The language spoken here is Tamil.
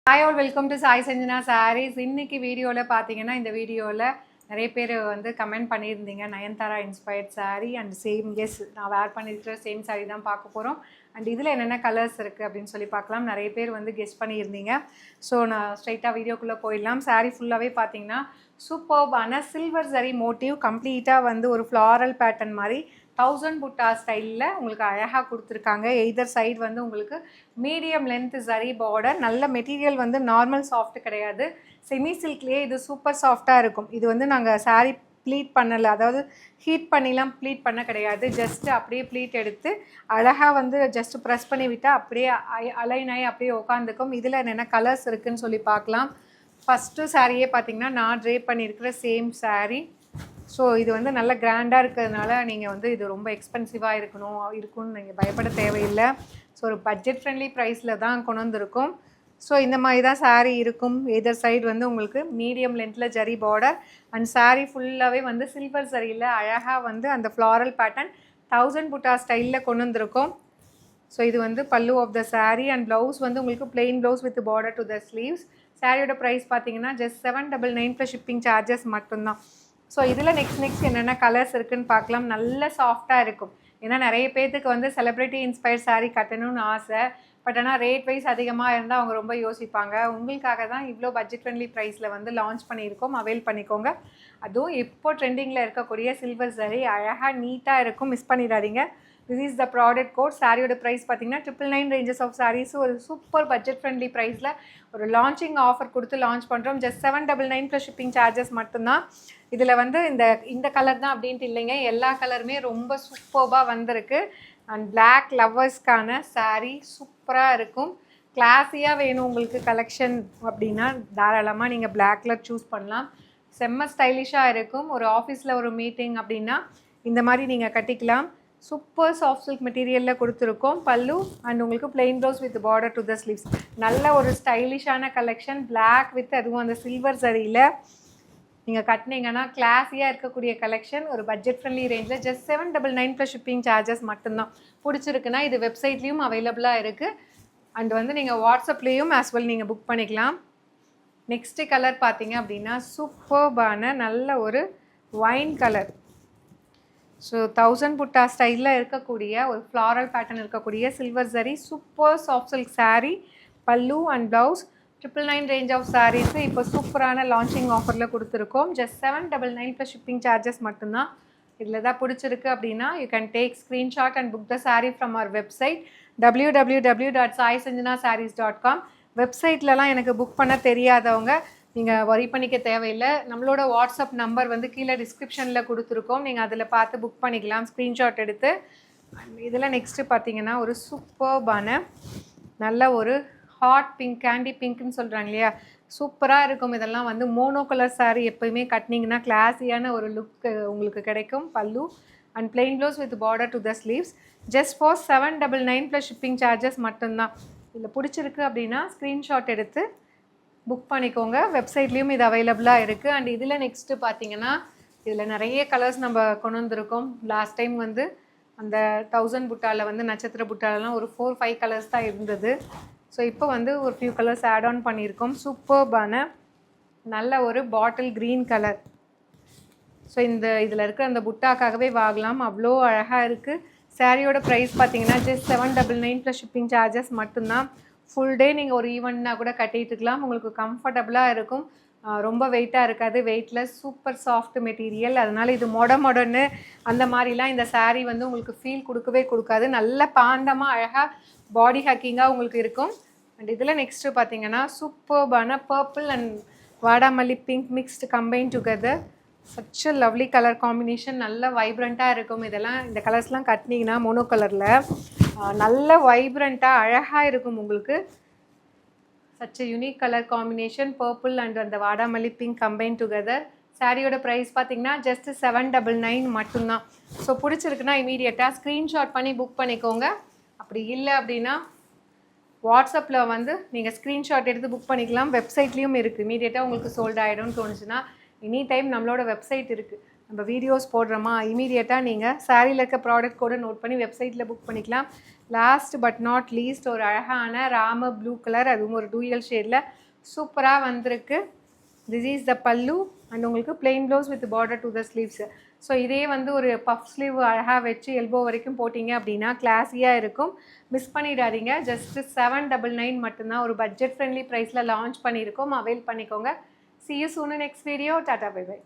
Hi all, welcome to Sai Sanjana Sarees. இன்னைக்கு வீடியோவில் பார்த்தீங்கன்னா இந்த வீடியோவில் நிறைய பேர் வந்து கமெண்ட் பண்ணியிருந்தீங்க Nayanthara inspired sari and same நான் வேர் பண்ணியிருக்கிற சேம் சாரீ தான் பார்க்க போகிறோம். அண்ட் இதில் என்னென்ன கலர்ஸ் இருக்குது அப்படின்னு சொல்லி பார்க்கலாம். நிறைய பேர் வந்து கெஸ் பண்ணியிருந்தீங்க. ஸோ நான் ஸ்ட்ரைட்டாக வீடியோக்குள்ளே போயிடலாம். சாரீ ஃபுல்லாகவே பார்த்தீங்கன்னா சூப்பர்பான சில்வர் ஜரி மோட்டிவ் கம்ப்ளீட்டாக வந்து ஒரு ஃப்ளாரல் பேட்டர்ன் மாதிரி 1000 புட்டா ஸ்டைலில் உங்களுக்கு அழகாக கொடுத்துருக்காங்க. எய்தர் சைடு வந்து உங்களுக்கு மீடியம் லென்த் ஜரி பார்டர். நல்ல மெட்டீரியல் வந்து நார்மல் சாஃப்ட் கிடையாது, செமி சில்க்லேயே இது சூப்பர் சாஃப்டாக இருக்கும். இது வந்து நாங்கள் சாரீ ப்ளீட் பண்ணலை, அதாவது ஹீட் பண்ணிலாம் ப்ளீட் பண்ண கிடையாது. ஜஸ்ட்டு அப்படியே ப்ளீட் எடுத்து அழகாக வந்து ஜஸ்ட்டு ப்ரெஸ் பண்ணி விட்டால் அப்படியே அலைன் ஆகி அப்படியே உட்காந்துக்கும். இதில் என்னென்ன கலர்ஸ் இருக்குதுன்னு சொல்லி பார்க்கலாம். ஃபஸ்ட்டு சாரியே பார்த்திங்கன்னா நான் ட்ரேப் பண்ணியிருக்கிற சேம் சாரீ. ஸோ இது வந்து நல்ல கிராண்டாக இருக்கிறதுனால நீங்கள் வந்து இது ரொம்ப எக்ஸ்பென்சிவாக இருக்கும்னு நீங்கள் பயப்பட தேவையில்லை. ஸோ ஒரு பட்ஜெட் ஃப்ரெண்ட்லி ப்ரைஸில் தான் கொண்டு வந்திருக்கும். ஸோ இந்த மாதிரி தான் சாரீ இருக்கும். எதர் சைடு வந்து உங்களுக்கு மீடியம் லென்த்தில் ஜரி பார்டர் அண்ட் சாரீ ஃபுல்லாகவே வந்து சில்வர் ஜரியில் அழகாக வந்து அந்த ஃப்ளாரல் பேட்டர்ன் 1000 புட்டா ஸ்டைலில் கொண்டு வந்திருக்கும். ஸோ இது வந்து pallu of the sari and blouse வந்து உங்களுக்கு plain blouse with border to the sleeves. சாரியோட ப்ரைஸ் பார்த்தீங்கன்னா ஜஸ்ட் 799 ப்ளஸ் ஷிப்பிங் சார்ஜஸ் மட்டும்தான். ஸோ இதில் நெக்ஸ்ட் என்னென்ன கலர்ஸ் இருக்குதுன்னு பார்க்கலாம். நல்ல சாஃப்டாக இருக்கும். ஏன்னா நிறைய பேர்த்துக்கு வந்து செலிப்ரிட்டி இன்ஸ்பயர்ட் சாரீ கட்டணும்னு ஆசை. பட் ஆனால் ரேட் வைஸ் அதிகமாக இருந்தால் அவங்க ரொம்ப யோசிப்பாங்க. உங்களுக்காக தான் இவ்வளோ பட்ஜெட் ஃப்ரெண்ட்லி ப்ரைஸில் வந்து லான்ச் பண்ணியிருக்கோம். அவைல் பண்ணிக்கோங்க. அதுவும் இப்போ ட்ரெண்டிங்கில் இருக்கக்கூடிய சில்வர் சாரீ அழகாக நீட்டாக இருக்கும், மிஸ் பண்ணிடாதீங்க. This is the product code. சாரியோட ப்ரைஸ் பார்த்தீங்கன்னா 999 ரேஞ்சஸ் ஆஃப் சாரீஸ். ஒரு சூப்பர் பட்ஜெட் ஃப்ரெண்ட்லி ப்ரைஸில் ஒரு லான்ச்சிங் ஆஃபர் கொடுத்து லான்ச் பண்ணுறோம். ஜஸ்ட் 799 ப்ளஸ் ஷிப்பிங் சார்ஜஸ் மட்டும்தான். இதில் வந்து இந்த கலர் தான் அப்படின்ட்டு இல்லைங்க, எல்லா கலருமே ரொம்ப சூப்பர்பாக வந்திருக்கு. அண்ட் பிளாக் லவ்வர்ஸ்க்கான சாரீ சூப்பராக இருக்கும். கிளாஸியாக வேணும் உங்களுக்கு கலெக்ஷன் அப்படின்னா தாராளமாக நீங்கள் பிளாக் கலர் சூஸ் பண்ணலாம். செம்ம ஸ்டைலிஷாக இருக்கும். ஒரு ஆஃபீஸில் ஒரு மீட்டிங் அப்படின்னா இந்த மாதிரி நீங்கள் கட்டிக்கலாம். சூப்பர் சாஃப்ட் சில்க் மெட்டீரியலில் கொடுத்துருக்கோம். பல்லு அண்ட் உங்களுக்கு plain blouse with border to the sleeves. நல்ல ஒரு ஸ்டைலிஷான கலெக்ஷன். பிளாக் வித் அதுவும் அந்த சில்வர் சரியில் நீங்கள் கட்டினீங்கன்னா கிளாஸியாக இருக்கக்கூடிய கலெக்ஷன். ஒரு பட்ஜெட் ஃப்ரெண்ட்லி ரேஞ்சில் ஜஸ்ட் 799 ப்ளஸ் ஷிப்பிங் சார்ஜஸ் மட்டும்தான். பிடிச்சிருக்குன்னா இது வெப்சைட்லேயும் அவைலபிளாக இருக்குது. அண்ட் வந்து நீங்கள் வாட்ஸ்அப்லேயும் ஆஸ் வெல் நீங்கள் புக் பண்ணிக்கலாம். நெக்ஸ்ட்டு கலர் பார்த்தீங்க அப்படின்னா சூப்பர்பான நல்ல ஒரு ஒயின் கலர். ஸோ 1000 புட்டா ஸ்டைலில் இருக்கக்கூடிய ஒரு ஃப்ளாரல் பேட்டர்ன் இருக்கக்கூடிய silver zari super soft silk sari. Pallu and blouse 999 range of saris இப்போ சூப்பரான லான்ச்சிங் ஆஃபரில் கொடுத்துருக்கோம். ஜஸ்ட் 799 ப்ளஸ் ஷிப்பிங் சார்ஜஸ் மட்டும்தான். இதில் தான் பிடிச்சிருக்கு அப்படின்னா you can take screenshot and book the sari from our website www.saissanjanasarees.com. வெப்சைட்லலாம் எனக்கு புக் பண்ண தெரியாதவங்க நீங்கள் வரி பண்ணிக்க தேவையில்லை. நம்மளோட வாட்ஸ்அப் நம்பர் வந்து கீழே டிஸ்கிரிப்ஷனில் கொடுத்துருக்கோம். நீங்கள் அதில் பார்த்து புக் பண்ணிக்கலாம் ஸ்க்ரீன்ஷாட் எடுத்து. இதில் நெக்ஸ்ட்டு பார்த்தீங்கன்னா ஒரு சூப்பர்பான நல்ல ஒரு ஹாட் பிங்க், கேண்டி பிங்க்னு சொல்கிறாங்க இல்லையா, சூப்பராக இருக்கும். இதெல்லாம் வந்து மோனோ கலர் சாரீ எப்போயுமே கட்டினீங்கன்னா கிளாஸியான ஒரு லுக் உங்களுக்கு கிடைக்கும். பல்லு and plain blouse with border to the sleeves. Just for 799 plus shipping charges மட்டும்தான். இதில் பிடிச்சிருக்கு அப்படின்னா ஸ்க்ரீன்ஷாட் எடுத்து புக் பண்ணிக்கோங்க. வெப்சைட்லேயும் இது அவைலபிளாக இருக்குது. அண்ட் இதில் நெக்ஸ்ட்டு பார்த்தீங்கன்னா இதில் நிறைய கலர்ஸ் நம்ம கொண்டு வந்திருக்கோம். லாஸ்ட் டைம் வந்து அந்த 1000 புட்டாவில் வந்து நட்சத்திர புட்டாலெலாம் ஒரு 4-5 கலர்ஸ் தான் இருந்தது. ஸோ இப்போ வந்து ஒரு ஃபியூ கலர்ஸ் ஆட் ஆன் பண்ணியிருக்கோம். சூப்பர்பான நல்ல ஒரு பாட்டில் க்ரீன் கலர். ஸோ இதில் இருக்கிற அந்த புட்டாக்காகவே வாங்கலாம், அவ்வளோ அழகாக இருக்குது. சாரியோட ப்ரைஸ் பார்த்தீங்கன்னா ஜஸ்ட் 799 ப்ளஸ் ஷிப்பிங் சார்ஜஸ் மட்டும்தான். ஃபுல் டே நீங்கள் ஒரு ஈவெண்ட்னா கூட கட்டிகிட்டு இருக்கலாம். உங்களுக்கு கம்ஃபர்டபுளாக இருக்கும், ரொம்ப வெயிட்டாக இருக்காது. Weightless super soft material. அதனால் இது மொடன்னு அந்த மாதிரிலாம் இந்த சாரீ வந்து உங்களுக்கு ஃபீல் கொடுக்கவே கொடுக்காது. நல்ல பாண்டமாக அழகாக பாடி ஹேக்கிங்காக உங்களுக்கு இருக்கும். அண்ட் இதில் நெக்ஸ்ட்டு பார்த்தீங்கன்னா சூப்பர்பான பர்பிள் அண்ட் வாடாமல்லி pink mixed combine together. Such a lovely colour combination. நல்ல வைப்ரண்ட்டாக இருக்கும். இந்த கலர்ஸ்லாம் கட்டினீங்கன்னா மோனோ கலரில் நல்ல வைப்ரண்ட்டாக அழகாக இருக்கும் உங்களுக்கு. Such a unique colour combination. Purple and அந்த வாடாமல்லி பிங்க் கம்பைன் டுகெதர். சாரியோட ப்ரைஸ் பார்த்தீங்கன்னா ஜஸ்ட் 799 மட்டும்தான். ஸோ பிடிச்சிருக்குன்னா இமீடியட்டாக ஸ்க்ரீன்ஷாட் பண்ணி புக் பண்ணிக்கோங்க. அப்படி இல்லை அப்படின்னா வாட்ஸ்அப்பில் வந்து நீங்கள் ஸ்க்ரீன்ஷாட் எடுத்து புக் பண்ணிக்கலாம். வெப்சைட்லேயும் இருக்குது. இமீடியட்டாக உங்களுக்கு சோல்ட் ஆகிடும்னு தோணுச்சுன்னா எனி டைம் நம்மளோட வெப்சைட் இருக்குது நம்ம வீடியோஸ் போடுறோமா இமீடியட்டாக நீங்கள் சாரியில் இருக்க ப்ராடக்ட் கூட நோட் பண்ணி வெப்சைட்டில் புக் பண்ணிக்கலாம். லாஸ்ட் பட் நாட் லீஸ்ட் ஒரு அழகான ராம ப்ளூ கலர், அதுவும் ஒரு டூயல் ஷேடில் சூப்பராக வந்திருக்கு. திஸ் இஸ் த பல்லு அண்ட் உங்களுக்கு plain blouse with border to the sleeves. So இதே வந்து ஒரு பஃப் ஸ்லீவ் அழகாக வச்சு எல்போ வரைக்கும் போட்டிங்க அப்படின்னா கிளாஸியாக இருக்கும். மிஸ் பண்ணிடாதீங்க. ஜஸ்ட்டு 799 மட்டும்தான். ஒரு பட்ஜெட் ஃப்ரெண்ட்லி ப்ரைஸில் லான்ச் பண்ணியிருக்கோம். அவைல் பண்ணிக்கோங்க. See you soon in next video. Tata, bye bye.